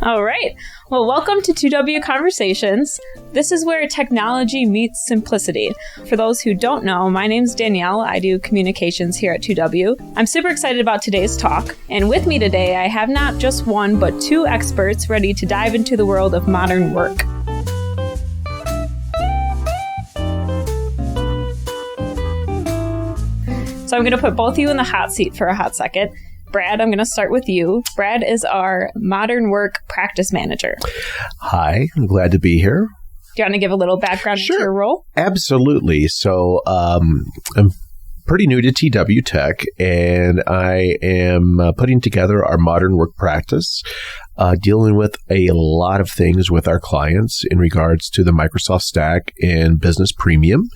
All right. Well, welcome to 2W Conversations. This is where technology meets simplicity. For those who don't know, my name's Danielle. I do communications here at 2W. I'm super excited about today's talk. And with me today, I have not just one, but two experts ready to dive into the world of modern work. So I'm going to put both of you in the hot seat for a hot second. Brad, I'm going to start with you. Brad is our modern work practice manager. Hi, I'm glad to be here. Do you want to give a little background into your role? Absolutely. So I'm pretty new to TW Tech, and I am putting together our modern work practice, dealing with a lot of things with our clients in regards to the Microsoft stack and business premium.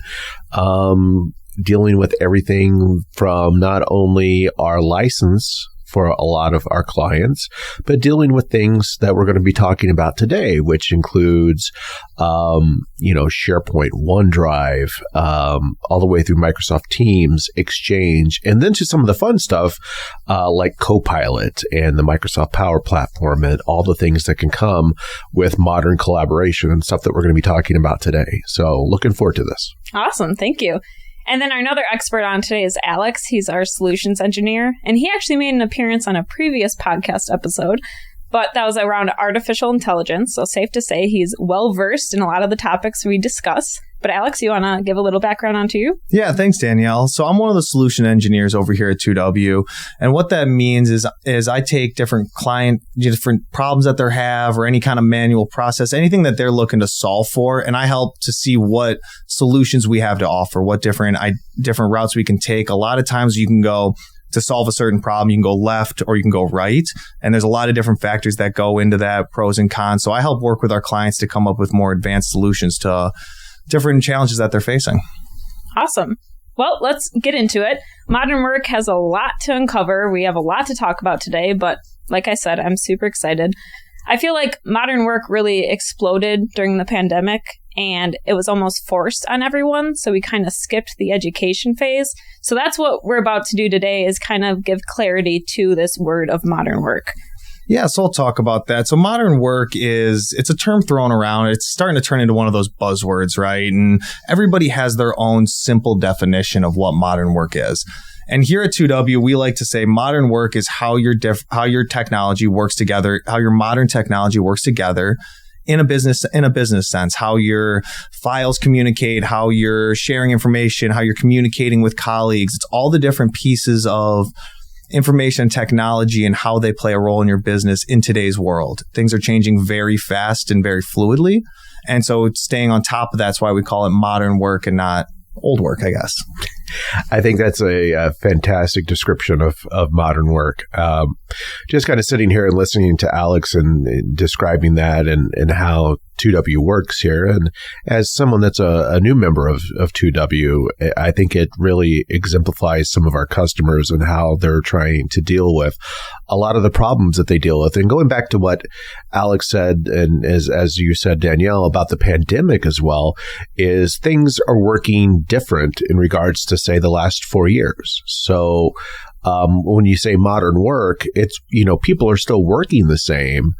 Dealing with everything from not only our license for a lot of our clients, but dealing with things that we're going to be talking about today, which includes, SharePoint, OneDrive, all the way through Microsoft Teams, Exchange, and then to some of the fun stuff like Copilot and the Microsoft Power Platform and all the things that can come with modern collaboration and stuff that we're going to be talking about today. So looking forward to this. Awesome. Thank you. And then our another expert on today is Alex. He's our solutions engineer, and he actually made an appearance on a previous podcast episode, but that was around artificial intelligence. So safe to say he's well-versed in a lot of the topics we discuss. But Alex, you want to give a little background onto you? Yeah, thanks, Danielle. So I'm one of the solution engineers over here at 2W. And what that means is I take different problems that they have or any kind of manual process, anything that they're looking to solve for. And I help to see what solutions we have to offer, what different routes we can take. A lot of times you can go to solve a certain problem, you can go left or you can go right. And there's a lot of different factors that go into that, pros and cons. So I help work with our clients to come up with more advanced solutions to different challenges that they're facing. Awesome. Well, let's get into it. Modern work has a lot to uncover. We have a lot to talk about today, but like I said, I'm super excited. I feel like modern work really exploded during the pandemic, and it was almost forced on everyone. So we kind of skipped the education phase. So that's what we're about to do today, is kind of give clarity to this word of modern work. Yeah, so I'll talk about that. So modern work it's a term thrown around. It's starting to turn into one of those buzzwords, right? And everybody has their own simple definition of what modern work is. And here at 2W, we like to say modern work is how your technology works together, how your modern technology works together in a business sense, how your files communicate, how you're sharing information, how you're communicating with colleagues. It's all the different pieces of information technology and how they play a role in your business in today's world. Things are changing very fast and very fluidly. And so staying on top of that's why we call it modern work and not old work, I guess. I think that's a fantastic description of modern work. Just kind of sitting here and listening to Alex and describing that and how 2W works here. And as someone that's a new member of 2W, I think it really exemplifies some of our customers and how they're trying to deal with a lot of the problems that they deal with. And going back to what Alex said, and as you said, Danielle, about the pandemic as well, is things are working different in regards to, say, the last 4 years. So when you say modern work, it's, people are still working the same,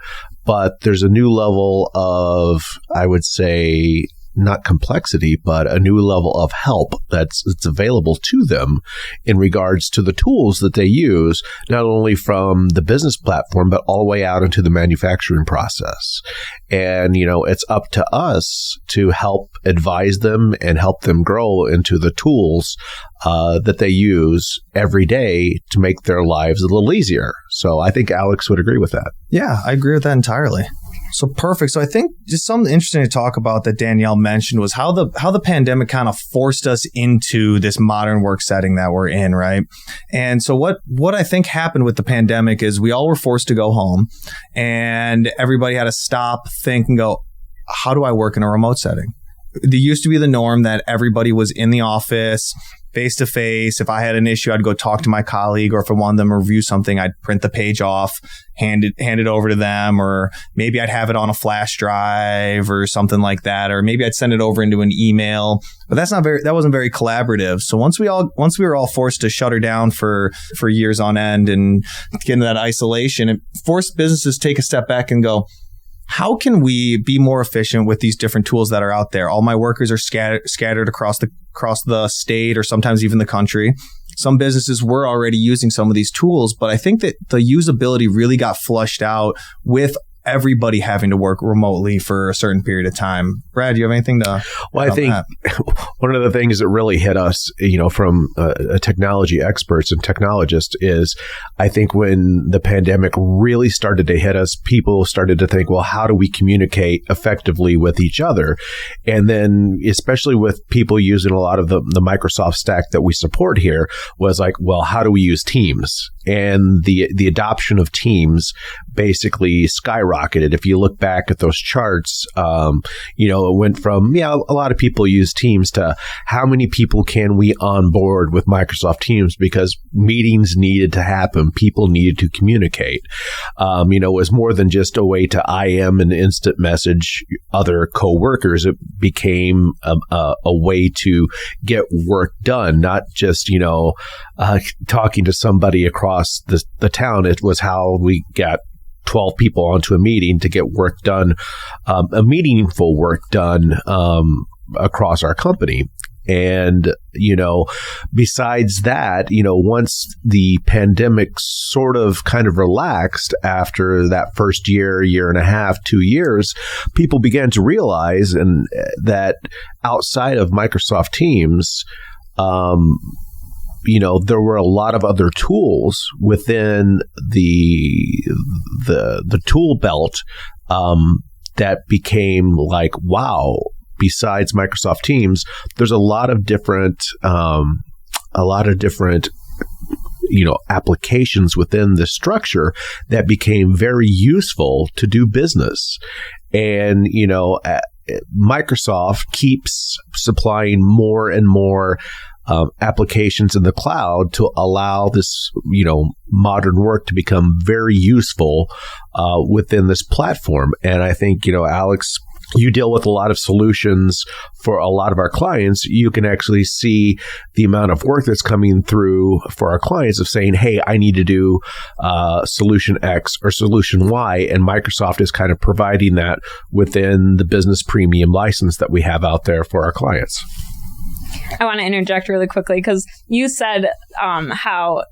but there's a new level of, I would say, not complexity, but a new level of help that's available to them in regards to the tools that they use, not only from the business platform, but all the way out into the manufacturing process. And, it's up to us to help advise them and help them grow into the tools that they use every day to make their lives a little easier. So I think Alex would agree with that. Yeah, I agree with that entirely. So perfect. So I think just something interesting to talk about that Danielle mentioned was how the pandemic kind of forced us into this modern work setting that we're in, right? And so what I think happened with the pandemic is we all were forced to go home, and everybody had to stop, think, and go, how do I work in a remote setting? There used to be the norm that everybody was in the office face to face. If I had an issue, I'd go talk to my colleague, or if I wanted them to review something, I'd print the page off, hand it over to them, or maybe I'd have it on a flash drive or something like that, or maybe I'd send it over into an email. But that wasn't very collaborative. So once we were all forced to shut her down for years on end and get into that isolation, it forced businesses to take a step back and go, how can we be more efficient with these different tools that are out there? All my workers are scattered across the state, or sometimes even the country. Some businesses were already using some of these tools, but I think that the usability really got flushed out with everybody having to work remotely for a certain period of time. Brad, do you have anything to? Well, I think one of the things that really hit us, from technology experts and technologists, is I think when the pandemic really started to hit us, people started to think, well, how do we communicate effectively with each other? And then, especially with people using a lot of the Microsoft stack that we support here, was like, well, how do we use Teams? And the adoption of Teams basically skyrocketed. If you look back at those charts, it went from, a lot of people use Teams to how many people can we onboard with Microsoft Teams, because meetings needed to happen. People needed to communicate. It was more than just a way to IM and instant message other coworkers. It became a way to get work done, not just, talking to somebody across the town. It was how we got 12 people onto a meeting to get work done, a meaningful work done across our company. And, besides that, once the pandemic sort of kind of relaxed after that first year and a half, 2 years, people began to realize that outside of Microsoft Teams, there were a lot of other tools within the tool belt that became like, wow, besides Microsoft Teams, there's a lot of different applications within the structure that became very useful to do business. And, Microsoft keeps supplying more and more applications in the cloud to allow this, modern work to become very useful within this platform. And I think, Alex, you deal with a lot of solutions for a lot of our clients. You can actually see the amount of work that's coming through for our clients of saying, hey, I need to do solution X or solution Y. And Microsoft is kind of providing that within the business premium license that we have out there for our clients. I want to interject really quickly because you said how,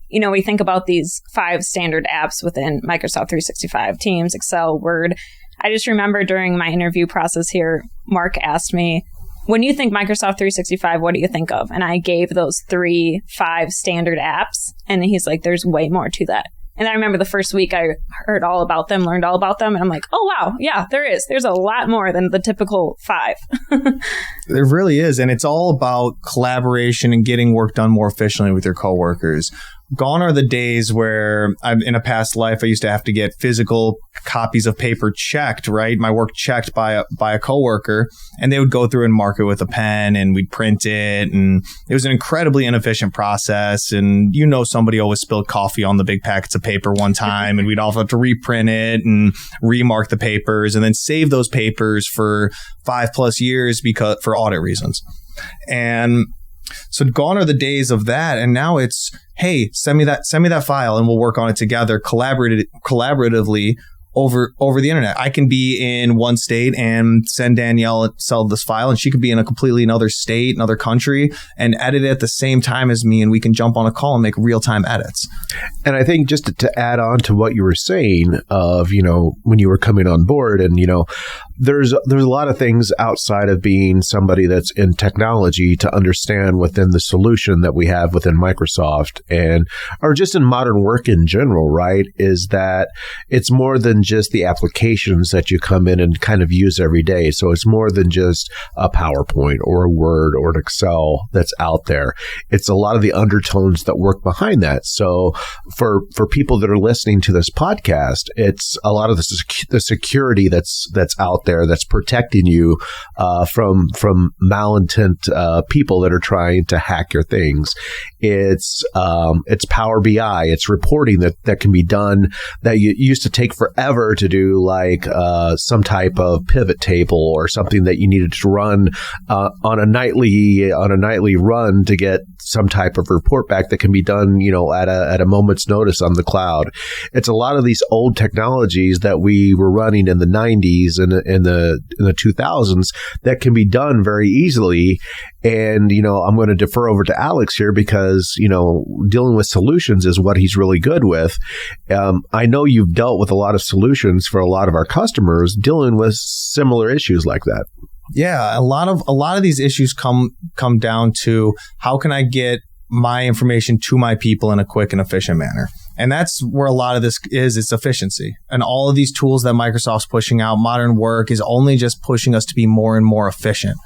we think about these 5 standard apps within Microsoft 365, Teams, Excel, Word. I just remember during my interview process here, Mark asked me, when you think Microsoft 365, what do you think of? And I gave those 5 standard apps. And he's like, there's way more to that. And I remember the first week I heard all about them, learned all about them. And I'm like, oh, wow. Yeah, there is. There's a lot more than the typical 5. There really is. And it's all about collaboration and getting work done more efficiently with your coworkers. Gone are the days where in a past life, I used to have to get physical copies of paper checked, right? My work checked by a coworker, and they would go through and mark it with a pen, and we'd print it. And it was an incredibly inefficient process. And somebody always spilled coffee on the big packets of paper one time, and we'd all have to reprint it and remark the papers and then save those papers for 5+ years for audit reasons. And so gone are the days of that. And now it's, hey, send me that file and we'll work on it together collaboratively over the internet. I can be in one state and send Danielle this file, and she could be in a completely another state, another country, and edit it at the same time as me, and we can jump on a call and make real-time edits. And I think just to add on to what you were saying of, when you were coming on board, and, there's a lot of things outside of being somebody that's in technology to understand within the solution that we have within Microsoft or just in modern work in general, right? Is that it's more than than just the applications that you come in and kind of use every day. So it's more than just a PowerPoint or a Word or an Excel that's out there. It's a lot of the undertones that work behind that. So for people that are listening to this podcast, it's a lot of the security that's out there that's protecting you from malintent people that are trying to hack your things. It's Power BI. It's reporting that can be done that you used to take forever to do, like some type of pivot table or something that you needed to run on a nightly run to get some type of report back that can be done, at a moment's notice on the cloud. It's a lot of these old technologies that we were running in the 90s and in the 2000s that can be done very easily. And, I'm going to defer over to Alex here because, dealing with solutions is what he's really good with. I know you've dealt with a lot of solutions for a lot of our customers dealing with similar issues like that. Yeah, a lot of these issues come down to how can I get my information to my people in a quick and efficient manner. And that's where a lot of this is. It's efficiency. And all of these tools that Microsoft's pushing out, modern work is only just pushing us to be more and more efficient.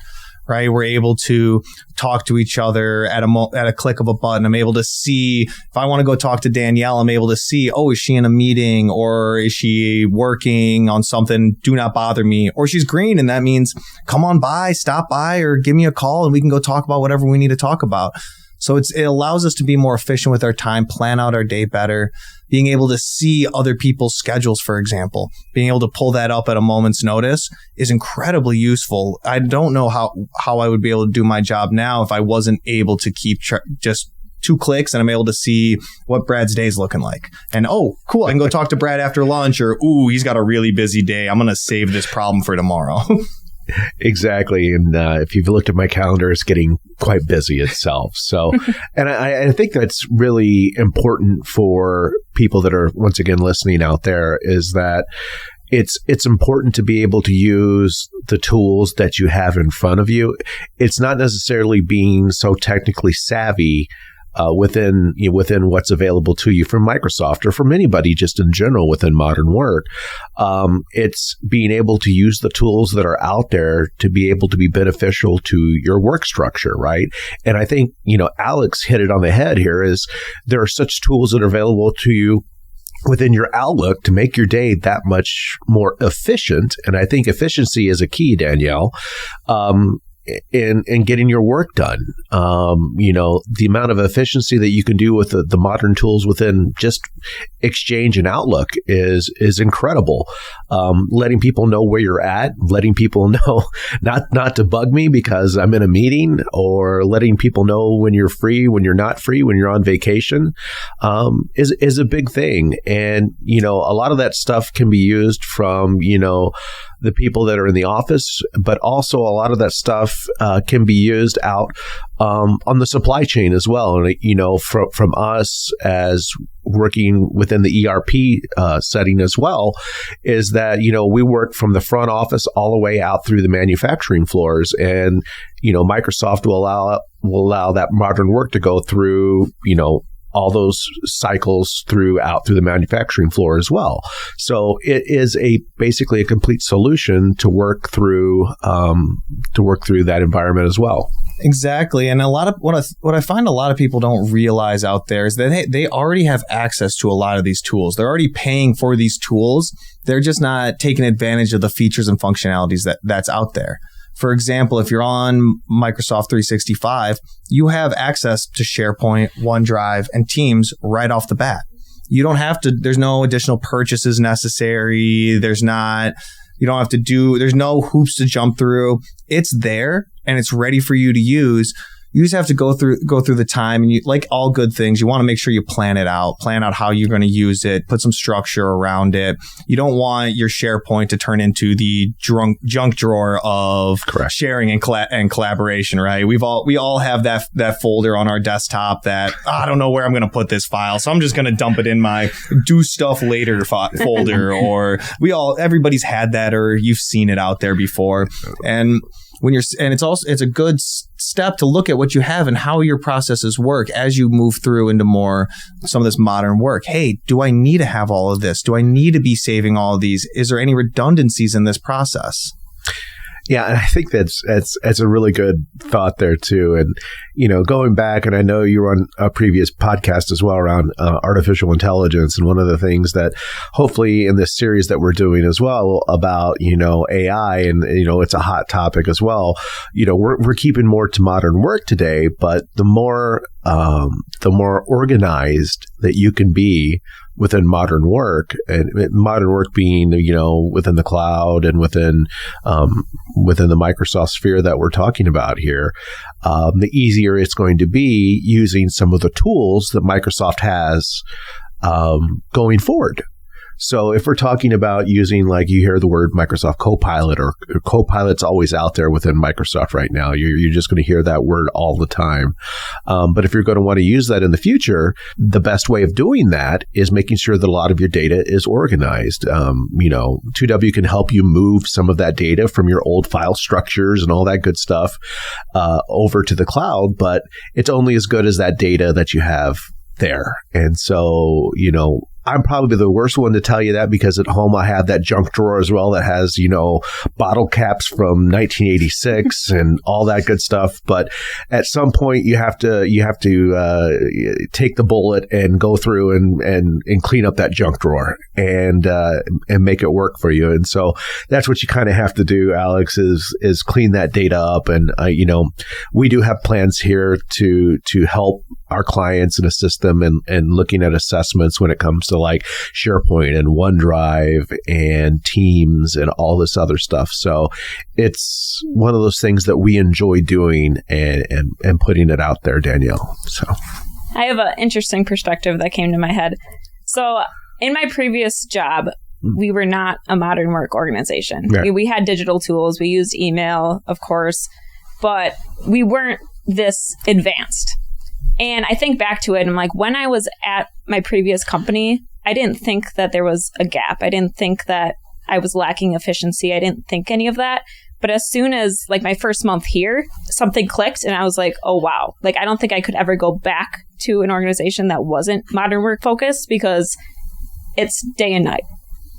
Right? We're able to talk to each other at a click of a button. I'm able to see, if I want to go talk to Danielle, I'm able to see, oh, is she in a meeting or is she working on something? Do not bother me. Or she's green. And that means come on by, stop by, or give me a call and we can go talk about whatever we need to talk about. So it allows us to be more efficient with our time, plan out our day better, being able to see other people's schedules, for example, being able to pull that up at a moment's notice is incredibly useful. I don't know how I would be able to do my job now if I wasn't able to keep just 2 clicks and I'm able to see what Brad's day is looking like. And, oh, cool, I can go talk to Brad after lunch, or, ooh, he's got a really busy day. I'm going to save this problem for tomorrow. Exactly. And if you've looked at my calendar, it's getting quite busy itself. So, and I think that's really important for people that are, once again, listening out there, is that it's important to be able to use the tools that you have in front of you. It's not necessarily being so technically savvy within what's available to you from Microsoft or from anybody just in general within modern work. It's being able to use the tools that are out there to be able to be beneficial to your work structure, right? And I think, Alex hit it on the head here, is there are such tools that are available to you within your Outlook to make your day that much more efficient. And I think efficiency is a key, Danielle. In getting your work done. The amount of efficiency that you can do with the modern tools within just Exchange and Outlook is incredible. Letting people know where you're at, letting people know not to bug me because I'm in a meeting, or letting people know when you're free, when you're not free, when you're on vacation, is a big thing. And, a lot of that stuff can be used from, the people that are in the office, but also a lot of that stuff can be used out on the supply chain as well. And, from us as working within the ERP setting as well, is that, we work from the front office all the way out through the manufacturing floors. And, Microsoft will allow that modern work to go through, all those cycles through the manufacturing floor as well. So it is basically a complete solution to work through that environment as well. Exactly. And a lot of what I find a lot of people don't realize out there is that they already have access to a lot of these tools. They're already paying for these tools. They're just not taking advantage of the features and functionalities that's out there. For example, if you're on Microsoft 365, you have access to SharePoint, OneDrive, and Teams right off the bat. You don't have to, there's no additional purchases necessary. There's no hoops to jump through. It's there and it's ready for you to use. You just have to go through the time, and like all good things, you want to make sure you plan out how you're going to use it, put some structure around it. You don't want your SharePoint to turn into the junk drawer of sharing and collaboration, right? We all have that folder on our desktop that I don't know where I'm going to put this file, so I'm just going to dump it in my do stuff later folder. Or everybody's had that, or you've seen it out there before. And it's a good step to look at what you have and how your processes work as you move through into some of this modern work. Hey, do I need to have all of this? Do I need to be saving all of these? Is there any redundancies in this process? Yeah, and I think that's a really good thought there too. And going back, and I know you were on a previous podcast as well around artificial intelligence, and one of the things that hopefully in this series that we're doing as well about AI, and it's a hot topic as well. We're keeping more to modern work today, but the more organized that you can be within modern work, and modern work being, within the cloud and within the Microsoft sphere that we're talking about here, the easier it's going to be using some of the tools that Microsoft has going forward. So if we're talking about using, like you hear the word Microsoft Copilot, or Copilot's always out there within Microsoft right now. You're just going to hear that word all the time. But if you're going to want to use that in the future, the best way of doing that is making sure that a lot of your data is organized. 2W can help you move some of that data from your old file structures and all that good stuff over to the cloud, but it's only as good as that data that you have there. And so, I'm probably the worst one to tell you that, because at home I have that junk drawer as well that has, bottle caps from 1986 and all that good stuff. But at some point you have to take the bullet and go through and clean up that junk drawer and make it work for you. And so that's what you kind of have to do, Alex, is clean that data up. And we do have plans here to help our clients and assist them in looking at assessments when it comes to like SharePoint and OneDrive and Teams and all this other stuff. So it's one of those things that we enjoy doing and putting it out there, Danielle. So I have an interesting perspective that came to my head. So in my previous job, we were not a modern work organization. Right. We had digital tools. We used email, of course, but we weren't this advanced. And I think back to it, and I'm like, when I was at my previous company, I didn't think that there was a gap. I didn't think that I was lacking efficiency. I didn't think any of that. But as soon as like my first month here, something clicked and I was like, oh, wow. Like, I don't think I could ever go back to an organization that wasn't modern work focused, because it's day and night.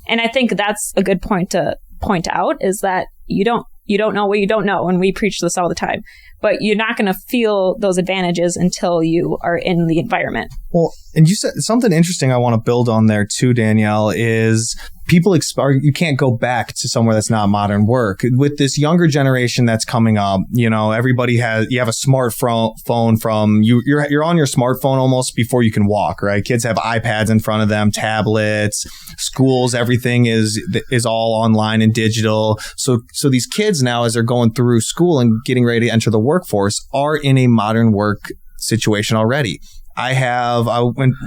And I think that's a good point to point out, is that you don't know what you don't know. And we preach this all the time. But you're not going to feel those advantages until you are in the environment. Well, and you said something interesting I want to build on there too, Danielle, is you can't go back to somewhere that's not modern work. With this younger generation that's coming up, you have a smartphone from you're on your smartphone almost before you can walk, right? Kids have iPads in front of them, tablets, schools, everything is all online and digital. So these kids now, as they're going through school and getting ready to enter the workforce, are in a modern work situation already.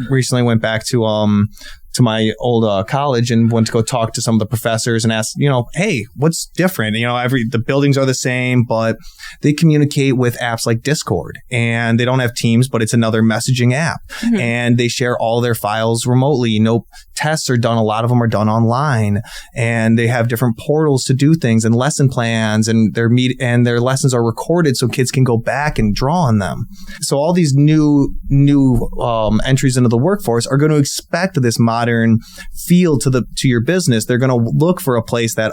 Recently went back to my old college and went to go talk to some of the professors and ask, hey, what's different? The buildings are the same, but they communicate with apps like Discord, and they don't have Teams, but it's another messaging app. Mm-hmm. And they share all their files remotely. Tests are done. A lot of them are done online, and they have different portals to do things and lesson plans, and their lessons are recorded so kids can go back and draw on them. So all these new entries into the workforce are going to expect this modern feel to your business. They're going to look for a place that,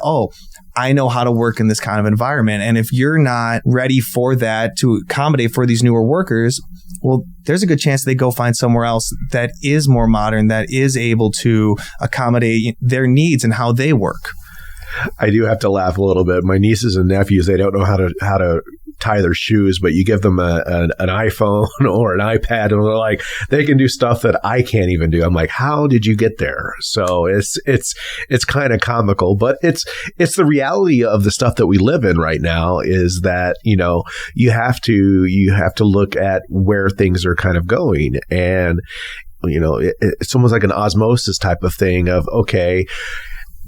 I know how to work in this kind of environment. And if you're not ready for that to accommodate for these newer workers, well, there's a good chance they go find somewhere else that is more modern, that is able to accommodate their needs and how they work. I do have to laugh a little bit. My nieces and nephews, they don't know how to tie their shoes, but you give them an iPhone or an iPad, and they're like, they can do stuff that I can't even do. I'm like, how did you get there? So it's kind of comical, but it's the reality of the stuff that we live in right now, is that, you have to look at where things are kind of going. And, it's almost like an osmosis type of thing of, okay,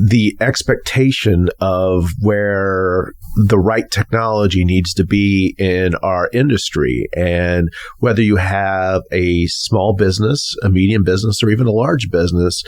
the expectation of where the right technology needs to be in our industry. And whether you have a small business, a medium business, or even a large business,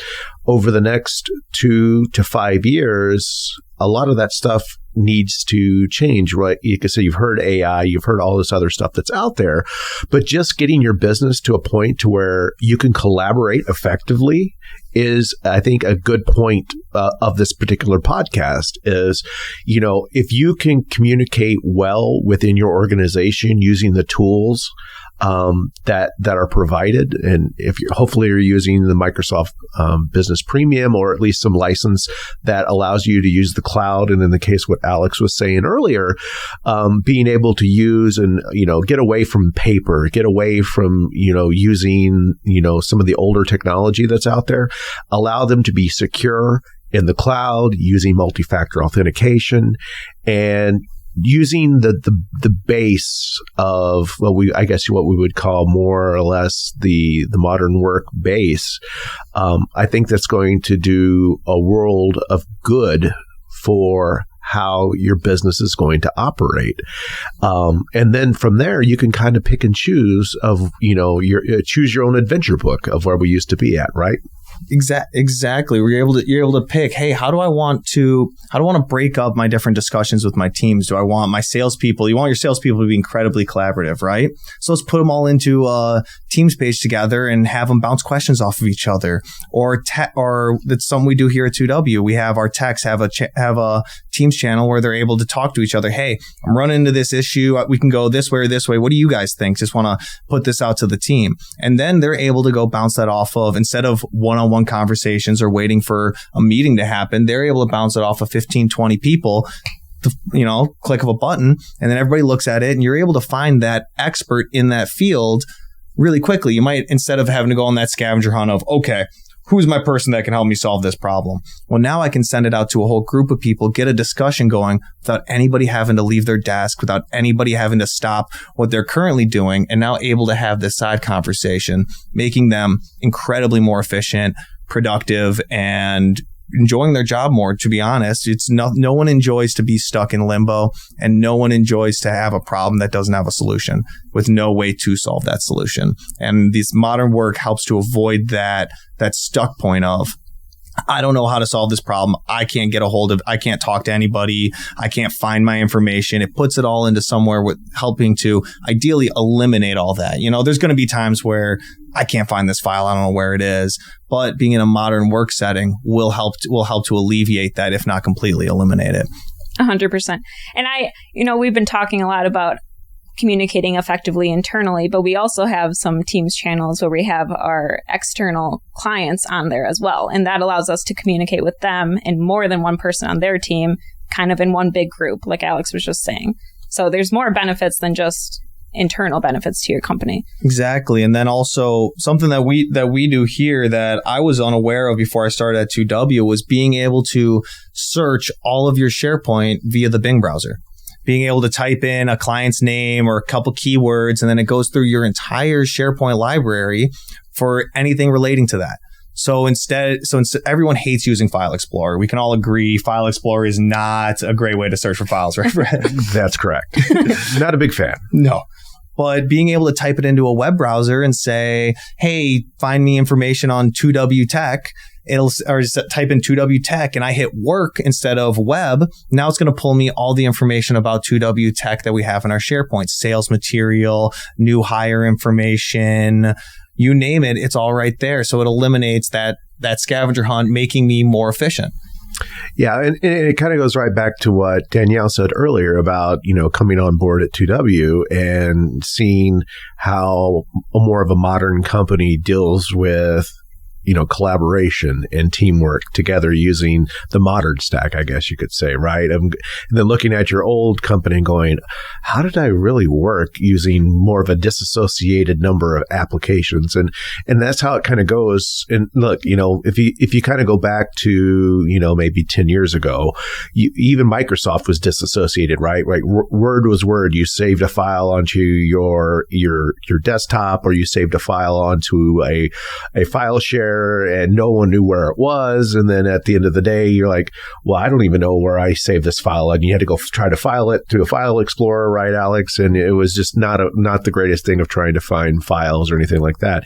over the next 2 to 5 years, a lot of that stuff needs to change, right? You can say you've heard AI, you've heard all this other stuff that's out there, but just getting your business to a point to where you can collaborate effectively is, I think, a good point of this particular podcast is, if you can communicate well within your organization using the tools that are provided, and if hopefully you're using the Microsoft Business Premium, or at least some license that allows you to use the cloud, and in the case what Alex was saying earlier, being able to use and get away from paper, get away from using some of the older technology that's out there, allow them to be secure in the cloud using multi-factor authentication, and using the base of what we would call more or less the modern work base. I think that's going to do a world of good for how your business is going to operate. And then from there, you can kind of pick and choose of, choose your own adventure book of where we used to be at, right? Exactly. You're able to pick, hey, how do I want to break up my different discussions with my teams? Do I want my salespeople? You want your salespeople to be incredibly collaborative, right? So let's put them all into a Teams page together and have them bounce questions off of each other. Or that's something we do here at 2W. We have our techs have a Teams channel where they're able to talk to each other. Hey, I'm running into this issue. We can go this way or this way. What do you guys think? Just want to put this out to the team. And then they're able to go bounce that off of, instead of one-on-one conversations or waiting for a meeting to happen, they're able to bounce it off of 15, 20 people, click of a button, and then everybody looks at it, and you're able to find that expert in that field really quickly. You might, instead of having to go on that scavenger hunt of, okay, who's my person that can help me solve this problem? Well, now I can send it out to a whole group of people, get a discussion going without anybody having to leave their desk, without anybody having to stop what they're currently doing, and now able to have this side conversation, making them incredibly more efficient, productive, and enjoying their job more. To be honest, it's no one enjoys to be stuck in limbo, and no one enjoys to have a problem that doesn't have a solution with no way to solve that solution. And this modern work helps to avoid that stuck point of, I don't know how to solve this problem. I can't talk to anybody. I can't find my information. It puts it all into somewhere with helping to ideally eliminate all that. There's going to be times where I can't find this file. I don't know where it is. But being in a modern work setting will help to alleviate that, if not completely eliminate it. 100%. And we've been talking a lot about communicating effectively internally, but we also have some Teams channels where we have our external clients on there as well. And that allows us to communicate with them and more than one person on their team, kind of in one big group, like Alex was just saying. So there's more benefits than just internal benefits to your company. Exactly. And then also something that we do here that I was unaware of before I started at 2W was being able to search all of your SharePoint via the Bing browser. Being able to type in a client's name or a couple keywords, and then it goes through your entire SharePoint library for anything relating to that. So instead, everyone hates using File Explorer. We can all agree File Explorer is not a great way to search for files, right, Brett? That's correct. Not a big fan. No. But being able to type it into a web browser and say, hey, find me information on 2W Tech, type in 2W Tech and I hit work instead of web. Now it's going to pull me all the information about 2W Tech that we have in our SharePoint, sales material, new hire information, you name it, it's all right there. So it eliminates that scavenger hunt, making me more efficient. Yeah, and it kind of goes right back to what Danielle said earlier about, coming on board at 2W and seeing how more of a modern company deals with collaboration and teamwork together using the modern stack, I guess you could say, right? And then looking at your old company and going, how did I really work using more of a disassociated number of applications? And that's how it kind of goes. And look, if you kind of go back to, maybe 10 years ago, even Microsoft was disassociated, right? Right. Word was Word. You saved a file onto your desktop, or you saved a file onto a file share, there and no one knew where it was. And then at the end of the day, you're like, well, I don't even know where I saved this file. And you had to go try to file it through a file explorer, right, Alex? And it was just not the greatest thing of trying to find files or anything like that.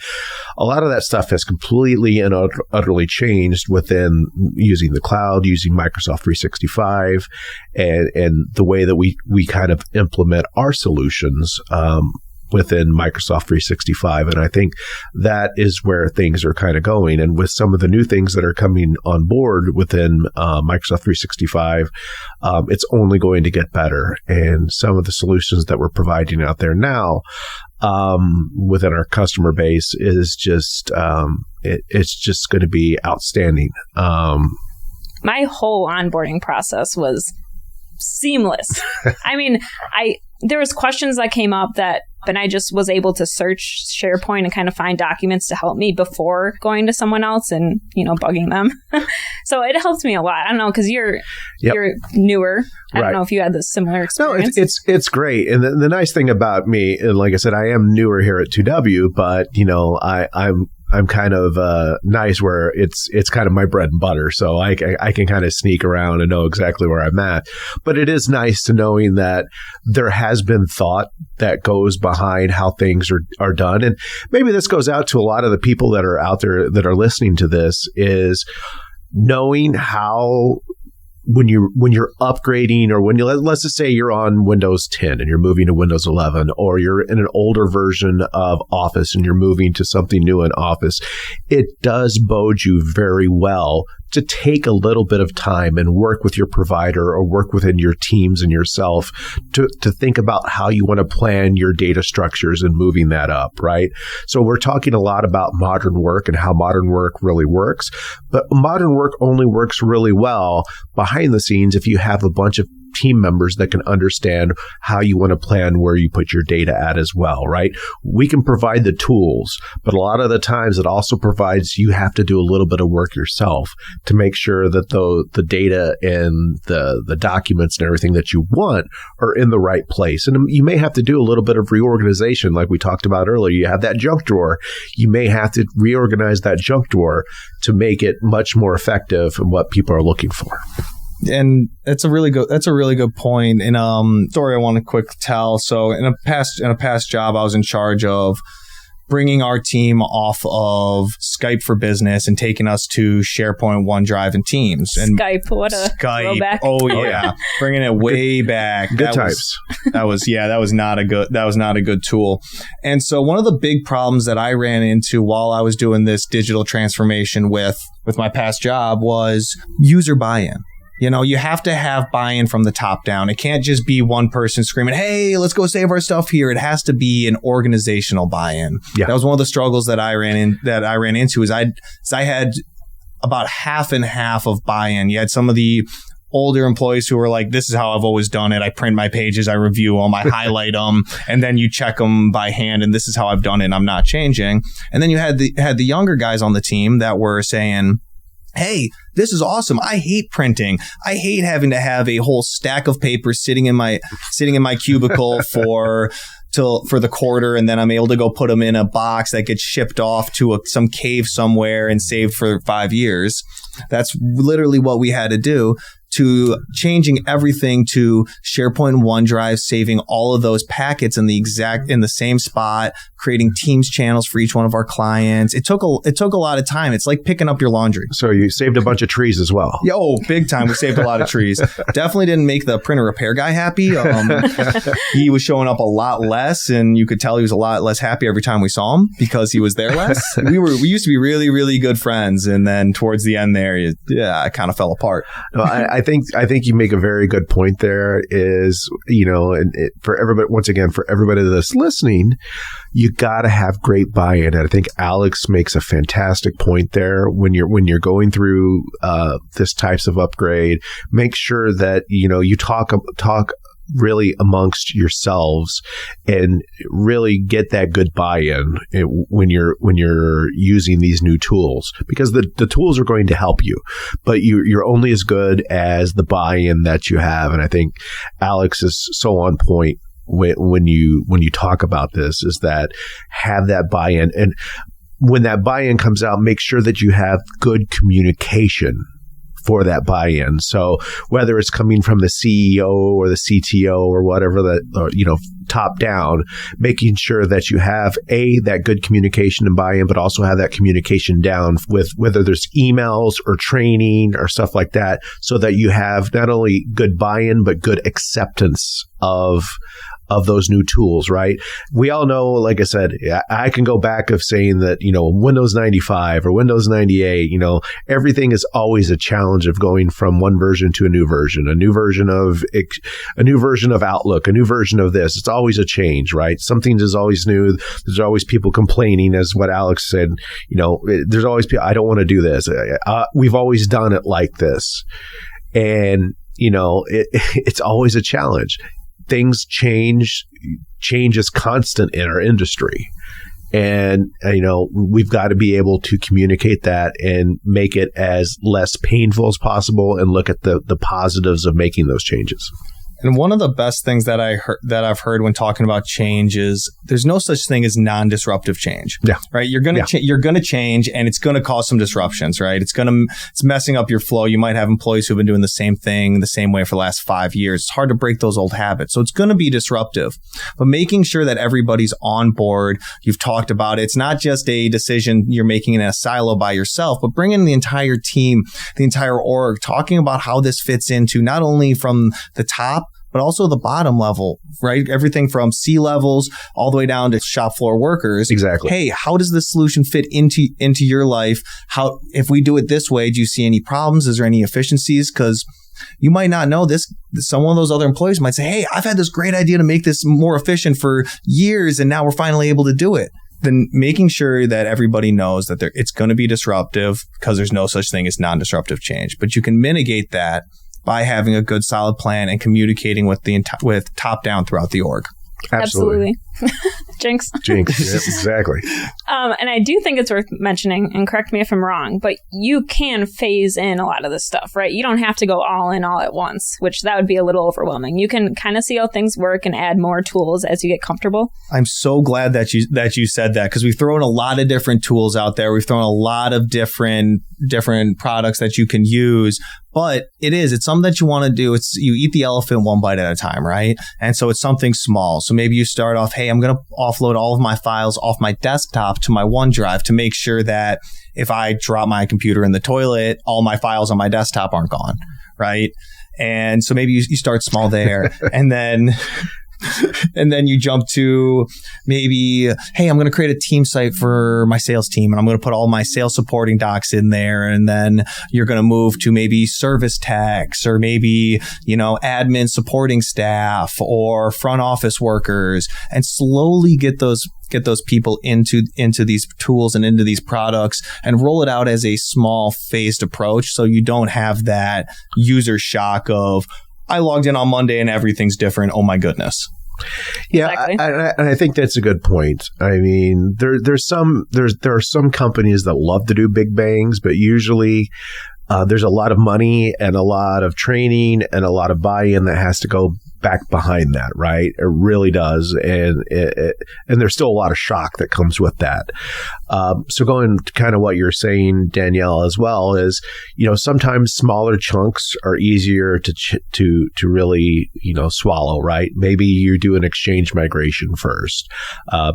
A lot of that stuff has completely and utterly changed within using the cloud, using Microsoft 365, and the way that we kind of implement our solutions within Microsoft 365. And I think that is where things are kind of going. And with some of the new things that are coming on board within Microsoft 365, it's only going to get better. And some of the solutions that we're providing out there now within our customer base is just, it's just going to be outstanding. My whole onboarding process was seamless. I mean, there was questions that came up and I just was able to search SharePoint and kind of find documents to help me before going to someone else and, bugging them. So it helped me a lot. I don't know, because you're newer. I don't know if you had this similar experience. No, it's great. And the nice thing about me, and like I said, I am newer here at 2W, but, I'm kind of nice where it's kind of my bread and butter. So I can kind of sneak around and know exactly where I'm at. But it is nice to knowing that there has been thought that goes behind how things are done. And maybe this goes out to a lot of the people that are out there that are listening to this, is knowing how when you're upgrading, or when let's just say you're on Windows 10 and you're moving to Windows 11, or you're in an older version of Office and you're moving to something new in Office, it does bode you very well to take a little bit of time and work with your provider or work within your teams and yourself to think about how you want to plan your data structures and moving that up, right? So we're talking a lot about modern work and how modern work really works, but modern work only works really well behind the scenes if you have a bunch of team members that can understand how you want to plan where you put your data at as well, right? We can provide the tools, but a lot of the times it also provides you have to do a little bit of work yourself to make sure that the data and the documents and everything that you want are in the right place. And you may have to do a little bit of reorganization like we talked about earlier. You have that junk drawer. You may have to reorganize that junk drawer to make it much more effective in what people are looking for. And that's a really good point. And story I want to quick tell. So in a past job, I was in charge of bringing our team off of Skype for Business and taking us to SharePoint, OneDrive, and Teams. And Skype, what a throwback. Oh yeah, bringing it way back. Good times. That was not a good tool. And so one of the big problems that I ran into while I was doing this digital transformation with my past job was user buy-in. You have to have buy-in from the top down. It can't just be one person screaming, "Hey, let's go save our stuff here." It has to be an organizational buy-in. Yeah. That was one of the struggles that I ran into. Is I had about half and half of buy-in. You had some of the older employees who were like, "This is how I've always done it. I print my pages, I review them, I highlight them, and then you check them by hand, and this is how I've done it, and I'm not changing." And then you had the younger guys on the team that were saying, "Hey, this is awesome. I hate printing. I hate having to have a whole stack of papers sitting in my cubicle for the quarter, and then I'm able to go put them in a box that gets shipped off to some cave somewhere and saved for 5 years." That's literally what we had to do, to changing everything to SharePoint, OneDrive, saving all of those packets in the same spot, creating Teams channels for each one of our clients. It took a lot of time. It's like picking up your laundry. So you saved a bunch of trees as well. Yeah, big time. We saved a lot of trees. Definitely didn't make the printer repair guy happy. He was showing up a lot less, and you could tell he was a lot less happy every time we saw him because he was there less. We used to be really, really good friends, and then towards the end there, it kind of fell apart. No, I think you make a very good point there. Is for everybody, once again, for everybody that's listening, you got to have great buy-in. And I think Alex makes a fantastic point there. When you're going through this types of upgrade, make sure that you talk really amongst yourselves and really get that good buy-in when you're using these new tools, because the tools are going to help you, but you're only as good as the buy-in that you have. And I think Alex is so on point when you talk about this, is that have that buy-in. And when that buy-in comes out, make sure that you have good communication for that buy-in. So whether it's coming from the CEO or the CTO or whatever, top down, making sure that you have that good communication and buy-in, but also have that communication down with whether there's emails or training or stuff like that, so that you have not only good buy-in, but good acceptance of those new tools, right? We all know, like I said, I can go back of saying that, Windows 95 or Windows 98, everything is always a challenge of going from one version to a new version of Outlook, a new version of this. It's always a change, right? Something is always new. There's always people complaining, as what Alex said, there's always people, I don't want to do this. We've always done it like this. And, it's always a challenge. Things change is constant in our industry. And, we've got to be able to communicate that and make it as less painful as possible and look at the positives of making those changes. And one of the best things that I've heard when talking about change is there's no such thing as non-disruptive change. Yeah. Right. You're gonna change, and it's gonna cause some disruptions. Right. It's messing up your flow. You might have employees who've been doing the same thing the same way for the last 5 years. It's hard to break those old habits, so it's gonna be disruptive. But making sure that everybody's on board. You've talked about it. It's not just a decision you're making in a silo by yourself, but bringing the entire team, the entire org, talking about how this fits into not only from the top, but also the bottom level, right? Everything from C-levels all the way down to shop floor workers. Exactly. Hey, how does this solution fit into your life? How, if we do it this way, do you see any problems? Is there any efficiencies? Because you might not know this. Some of those other employees might say, hey, I've had this great idea to make this more efficient for years, and now we're finally able to do it. Then making sure that everybody knows that it's going to be disruptive, because there's no such thing as non-disruptive change. But you can mitigate that by having a good, solid plan and communicating with top down throughout the org. Absolutely. Jinx. Yes, exactly. And I do think it's worth mentioning, and correct me if I'm wrong, but you can phase in a lot of this stuff, right? You don't have to go all in all at once, which that would be a little overwhelming. You can kind of see how things work and add more tools as you get comfortable. I'm so glad that you said that, because we've thrown a lot of different tools out there. We've thrown a lot of different products that you can use. But it's something that you want to do. You eat the elephant one bite at a time, right? And so it's something small. So maybe you start off, hey, I'm going to offload all of my files off my desktop to my OneDrive to make sure that if I drop my computer in the toilet, all my files on my desktop aren't gone, right? And so maybe you start small there, and then you jump to maybe, hey, I'm going to create a team site for my sales team, and I'm going to put all my sales supporting docs in there. And then you're going to move to maybe service techs, or maybe, admin supporting staff, or front office workers, and slowly get those people into these tools and into these products, and roll it out as a small phased approach, so you don't have that user shock of, I logged in on Monday and everything's different. Oh my goodness. Yeah, exactly. I think that's a good point. I mean, there are some companies that love to do big bangs, but usually there's a lot of money and a lot of training and a lot of buy-in that has to go back behind that, right? It really does. And there's still a lot of shock that comes with that. So going to kind of what you're saying, Danielle, as well, is, sometimes smaller chunks are easier to really, swallow, right? Maybe you do an Exchange migration first.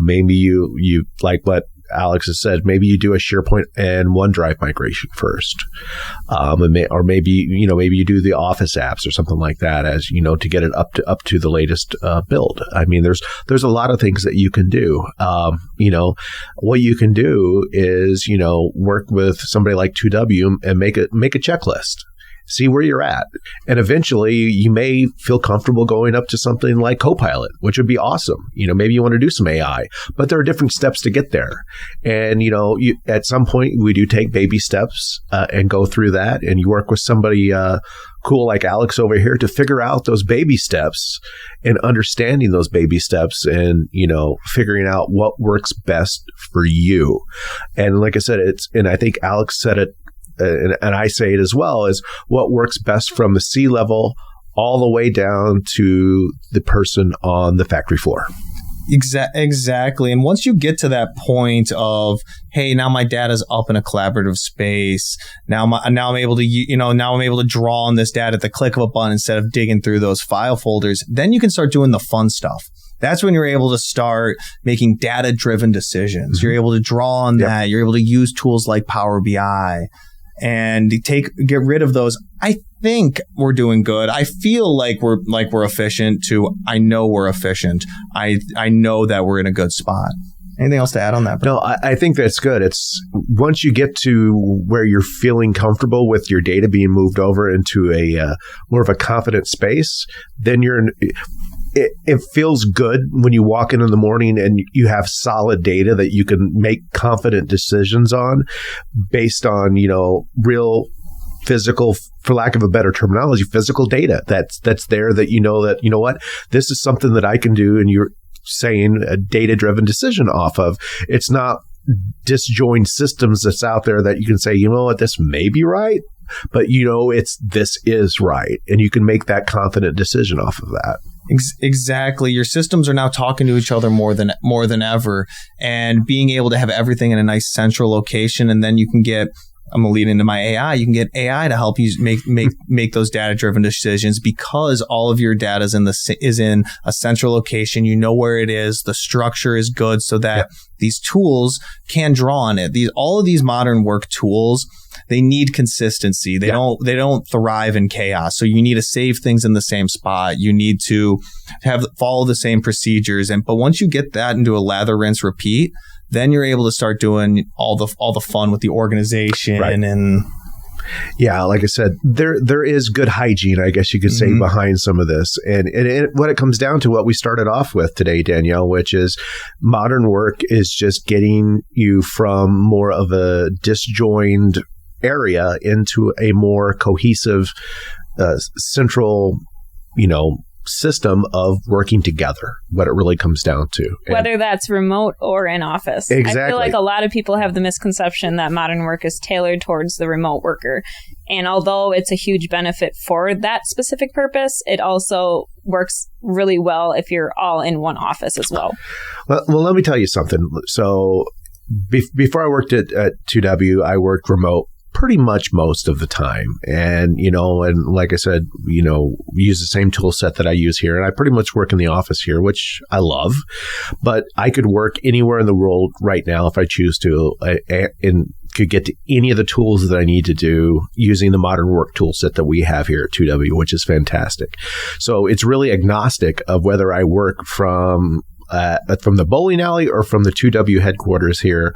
Maybe you like what Alex has said, maybe you do a SharePoint and OneDrive migration first. Or maybe you do the Office apps or something like that, as to get it up to the latest build. I mean, there's a lot of things that you can do. What you can do is, work with somebody like 2W and make a checklist. See where you're at. And eventually you may feel comfortable going up to something like Copilot, which would be awesome. Maybe you want to do some AI, but there are different steps to get there. And, at some point we do take baby steps and go through that. And you work with somebody cool like Alex over here to figure out those baby steps and understanding those baby steps and, figuring out what works best for you. And like I said, and I think Alex said it, and I say it as well, is what works best from the C level all the way down to the person on the factory floor. Exactly. And once you get to that point of, hey, now my data's up in a collaborative space. Now I'm able to draw on this data at the click of a button instead of digging through those file folders. Then you can start doing the fun stuff. That's when you're able to start making data-driven decisions. Mm-hmm. You're able to draw on that. You're able to use tools like Power BI and get rid of those. I think we're doing good. I feel like we're efficient to I know we're efficient. I know that we're in a good spot. Anything else to add on that, Brent? No, I think that's good. It's once you get to where you're feeling comfortable with your data being moved over into a more of a confident space, then it feels good when you walk in the morning and you have solid data that you can make confident decisions on based on, real physical, for lack of a better terminology, physical data that's there that what, this is something that I can do, and you're saying a data-driven decision off of. It's not disjoined systems that's out there that you can say, what, this may be right, but this is right, and you can make that confident decision off of that. Exactly. Your systems are now talking to each other more than ever, and being able to have everything in a nice central location, and then you can get, I'm going to lead into my AI. You can get AI to help you make those data-driven decisions because all of your data is in a central location. You know where it is. The structure is good so that these tools can draw on it. All of these modern work tools, they need consistency. They don't thrive in chaos. So you need to save things in the same spot. You need to follow the same procedures. But once you get that into a lather, rinse, repeat, then you're able to start doing all the fun with the organization. Right. And like I said, there is good hygiene, I guess you could say, behind some of this. And what it comes down to, what we started off with today, Danielle, which is modern work is just getting you from more of a disjoined area into a more cohesive central, system of working together, what it really comes down to. Whether that's remote or in office. Exactly. I feel like a lot of people have the misconception that modern work is tailored towards the remote worker. And although it's a huge benefit for that specific purpose, it also works really well if you're all in one office as well. Well, let me tell you something. So before I worked at 2W, I worked remote pretty much most of the time. And, and like I said, use the same tool set that I use here. And I pretty much work in the office here, which I love, but I could work anywhere in the world right now if I choose to, and could get to any of the tools that I need to do using the modern work tool set that we have here at 2W, which is fantastic. So it's really agnostic of whether I work from the bowling alley or from the 2W headquarters here.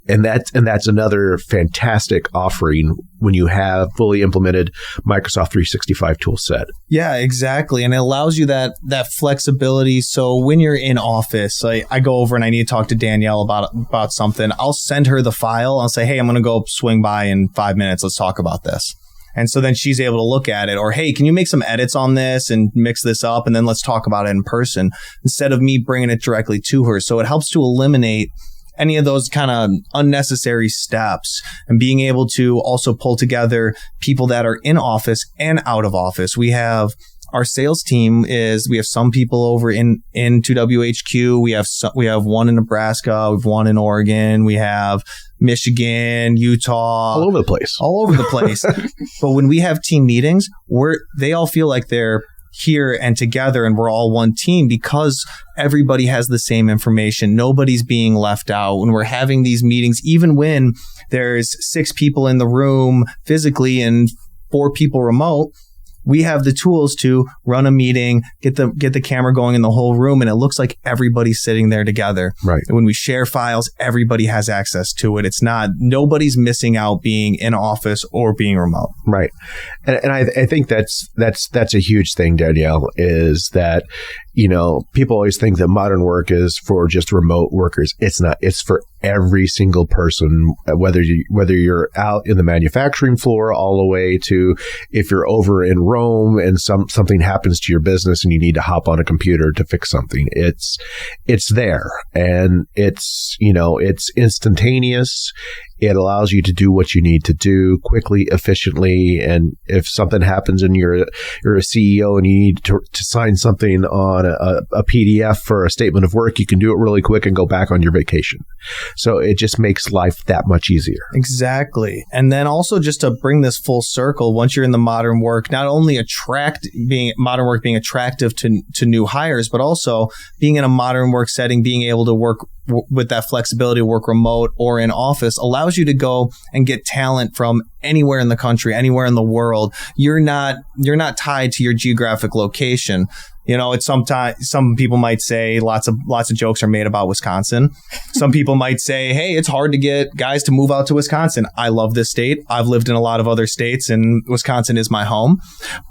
And that's another fantastic offering when you have fully implemented Microsoft 365 tool set. Yeah, exactly. And it allows you that flexibility. So when you're in office, I go over and I need to talk to Danielle about something. I'll send her the file. I'll say, hey, I'm going to go swing by in 5 minutes. Let's talk about this. And so then she's able to look at it, or, hey, can you make some edits on this and mix this up? And then let's talk about it in person instead of me bringing it directly to her. So it helps to eliminate any of those kind of unnecessary steps, and being able to also pull together people that are in office and out of office. We have our sales team we have some people over in 2WHQ. We have one in Nebraska. We have one in Oregon. We have Michigan, Utah. All over the place. But when we have team meetings, they all feel like they're here and together, and we're all one team because everybody has the same information. Nobody's being left out. When we're having these meetings, even when there's 6 people in the room physically and 4 people remote, we have the tools to run a meeting, get the camera going in the whole room, and it looks like everybody's sitting there together. Right. And when we share files, everybody has access to it. Nobody's missing out being in office or being remote. Right. And I think that's a huge thing, Danielle, is that, people always think that modern work is for just remote workers. It's not. It's for every single person, whether you're out in the manufacturing floor all the way to if you're over in Rome and something happens to your business and you need to hop on a computer to fix something. It's there, and it's instantaneous. It allows you to do what you need to do quickly, efficiently. And if something happens and you're a CEO and you need to sign something on a PDF for a statement of work, you can do it really quick and go back on your vacation. So it just makes life that much easier. Exactly. And then also just to bring this full circle, once you're in the modern work, not only modern work being attractive to new hires, but also being in a modern work setting, being able to work with that flexibility to work remote or in office allows you to go and get talent from anywhere in the country, anywhere in the world. You're not tied to your geographic location. You know, it's sometimes some people might say lots of jokes are made about Wisconsin. Some people might say, hey, it's hard to get guys to move out to Wisconsin. I love this state. I've lived in a lot of other states and Wisconsin is my home.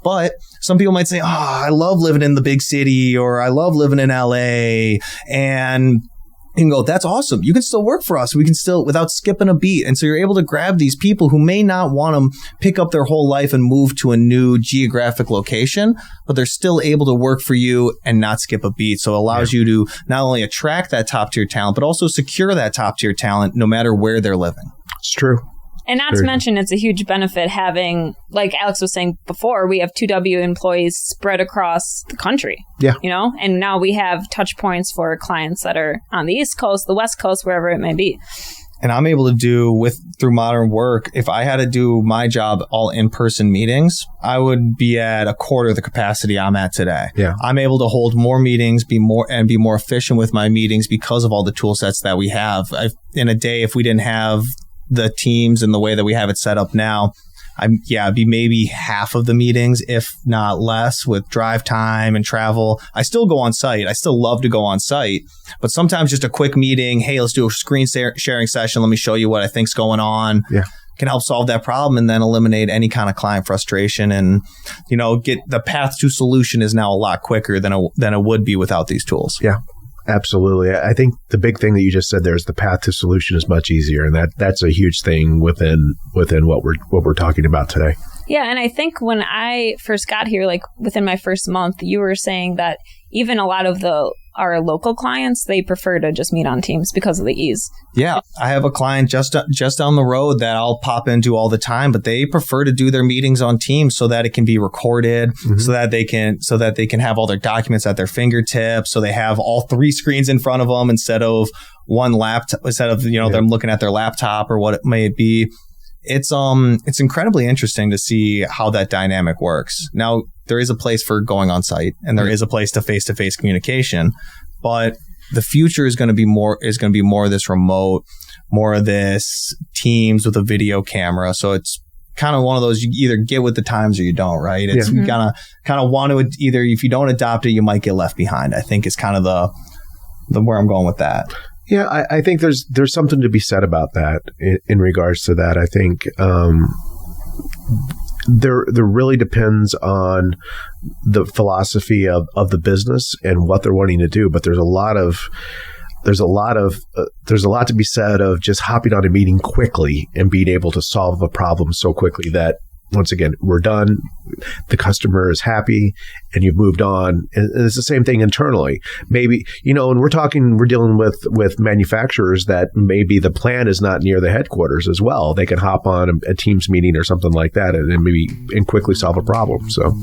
But some people might say, oh, I love living in the big city, or I love living in LA. And you can go, that's awesome. You can still work for us. We can still, without skipping a beat. And so you're able to grab these people who may not want to pick up their whole life and move to a new geographic location, but they're still able to work for you and not skip a beat. So it allows you to not only attract that top tier talent, but also secure that top tier talent no matter where they're living. It's true. And not to mention, it's a huge benefit having, like Alex was saying before, we have 2W employees spread across the country. Yeah. You know, and now we have touch points for clients that are on the East Coast, the West Coast, wherever it may be. And I'm able to do through modern work, if I had to do my job all in-person meetings, I would be at a quarter of the capacity I'm at today. Yeah. I'm able to hold more meetings, be more efficient with my meetings because of all the tool sets that we have. In a day, if we didn't have the teams and the way that we have it set up now, it'd be maybe half of the meetings, if not less, with drive time and travel. I still go on site. I still love to go on site, but sometimes just a quick meeting. Hey, let's do a screen sharing session. Let me show you what I think's going on. Yeah. Can help solve that problem and then eliminate any kind of client frustration, and get the path to solution is now a lot quicker than it would be without these tools. Yeah. Absolutely. I think the big thing that you just said there is the path to solution is much easier, and that's a huge thing within what we're talking about today. Yeah, and I think when I first got here, like within my first month, you were saying that even a lot of our local clients, they prefer to just meet on Teams because of the ease. Yeah, I have a client just down the road that I'll pop into all the time, but they prefer to do their meetings on Teams so that it can be recorded, so that they can have all their documents at their fingertips, so they have all three screens in front of them instead of one laptop, instead of them looking at their laptop or what it may be. It's incredibly interesting to see how that dynamic works. Now, there is a place for going on site and there is a place to face-to-face communication, but the future is going to be more of this remote, more of this Teams with a video camera. So it's kind of one of those, you either get with the times or you don't, right? It's you kind of want to either, if you don't adopt it, you might get left behind. I think is kind of the where I'm going with that. Yeah, I think there's something to be said about that in regards to that. I think there really depends on the philosophy of the business and what they're wanting to do. But there's a lot to be said of just hopping on a meeting quickly and being able to solve a problem so quickly that, once again, we're done. The customer is happy and you've moved on. And it's the same thing internally. Maybe, and we're dealing with manufacturers that maybe the plant is not near the headquarters as well. They can hop on a Teams meeting or something like that and quickly solve a problem. So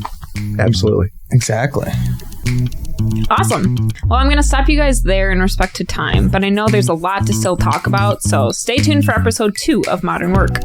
absolutely. Exactly. Awesome. Well, I'm going to stop you guys there in respect to time, but I know there's a lot to still talk about. So stay tuned for episode 2 of Modern Work.